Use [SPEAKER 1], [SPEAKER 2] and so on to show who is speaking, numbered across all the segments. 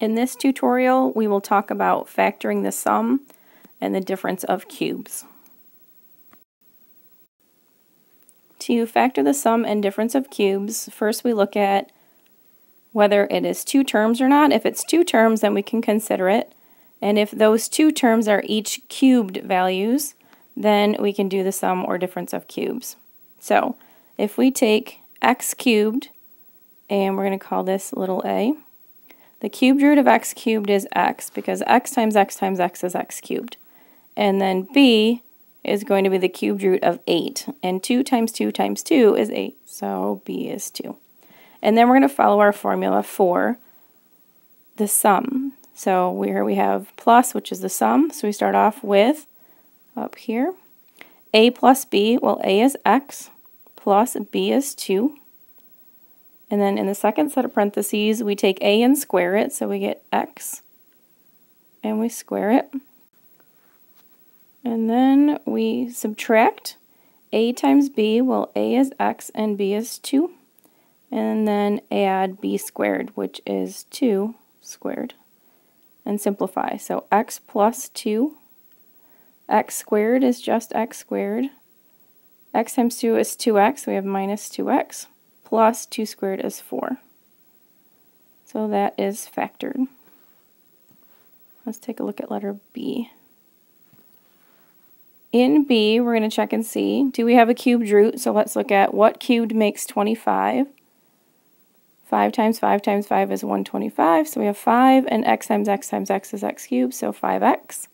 [SPEAKER 1] In this tutorial, we will talk about factoring the sum and the difference of cubes. To factor the sum and difference of cubes, first we look at whether it is two terms or not. If it's two terms, then we can consider it. And if those two terms are each cubed values, then we can do the sum or difference of cubes. So if we take x cubed, and we're going to call this little a, the cubed root of x cubed is x, because x times x times x is x cubed. And then b is going to be the cubed root of 8, and 2 times 2 times 2 is 8, so b is 2. And then we're going to follow our formula for the sum. So here we have plus, which is the sum, so we start off with, up here, a plus b, well a is x, plus b is 2. And then in the second set of parentheses, we take a and square it, so we get x, and we square it. And then we subtract a times b, well a is x and b is 2. And then add b squared, which is 2 squared. And simplify, so x plus 2, x squared is just x squared. X times 2 is 2x, so we have minus 2x. Plus 2 squared is 4. So that is factored. Let's take a look at letter B. In B, we're going to check and see, do we have a cubed root? So let's look at what cubed makes 25. 5 times 5 times 5 is 125, so we have 5, and x times x times x is x cubed, so 5x.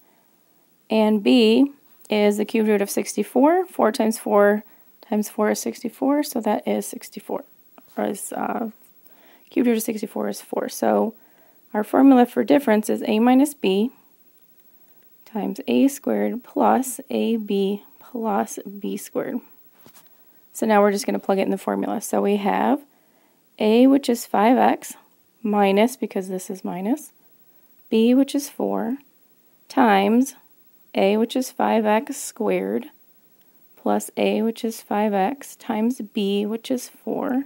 [SPEAKER 1] And B is the cubed root of 64. 4 times 4 times 4 is 64, so that is 64. Cubed root of 64 is 4. So our formula for difference is a minus b times a squared plus ab plus b squared. So now we're just going to plug it in the formula. So we have a, which is 5x, minus, because this is minus, b, which is 4, times a, which is 5x squared, plus a, which is 5x, times b, which is 4,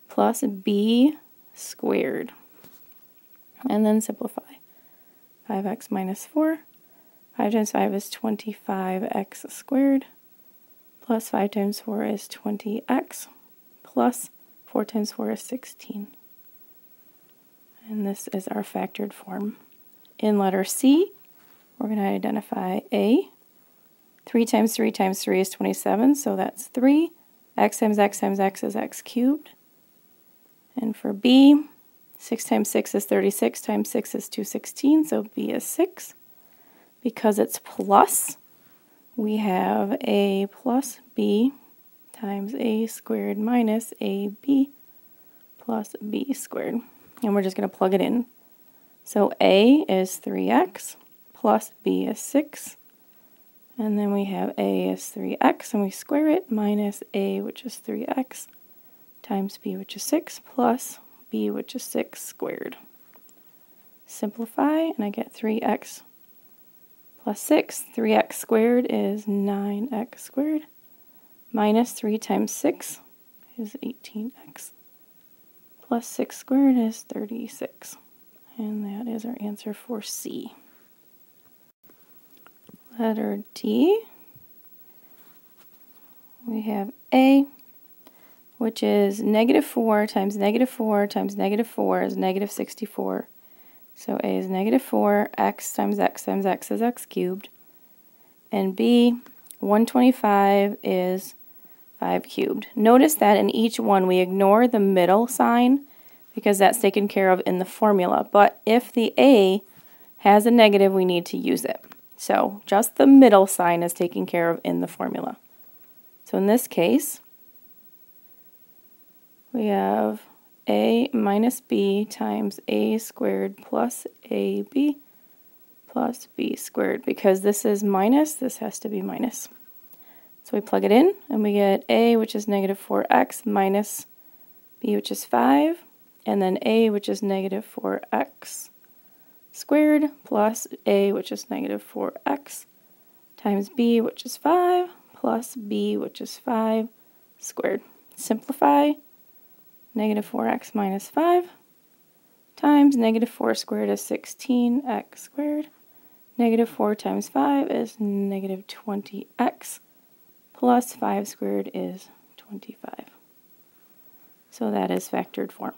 [SPEAKER 1] plus b squared. And then simplify. 5x minus 4. 5 times 5 is 25x squared, plus 5 times 4 is 20x, plus 4 times 4 is 16. And this is our factored form. In letter C, we're going to identify A. 3 times 3 times 3 is 27, so that's 3. X times x times x is x cubed. And for B, 6 times 6 is 36, times 6 is 216, so B is 6. Because it's plus, we have A plus B times a squared minus ab plus b squared. And we're just going to plug it in. So a is 3x plus b is 6. And then we have a is 3x, and we square it, minus a, which is 3x, times b, which is 6, plus b, which is 6 squared. Simplify, and I get 3x plus 6. 3x squared is 9x squared. Minus 3 times 6 is 18x. Plus 6 squared is 36. And that is our answer for C. Letter D, we have A, which is negative 4 times negative 4 times negative 4 is negative 64. So A is negative 4, x times x times x is x cubed. And B, 125 is 5 cubed. Notice that in each one we ignore the middle sign because that's taken care of in the formula. But if the A has a negative, we need to use it. So just the middle sign is taken care of in the formula. So in this case, we have a minus b times a squared plus ab plus b squared. Because this is minus, this has to be minus. So we plug it in, and we get a, which is negative 4x, minus b, which is 5, and then a, which is negative 4x squared, plus a, which is negative 4x, times b, which is 5, plus b, which is 5, squared. Simplify, negative 4x minus 5 times negative 4 squared is 16x squared. Negative 4 times 5 is negative 20x, plus 5 squared is 25. So that is factored form.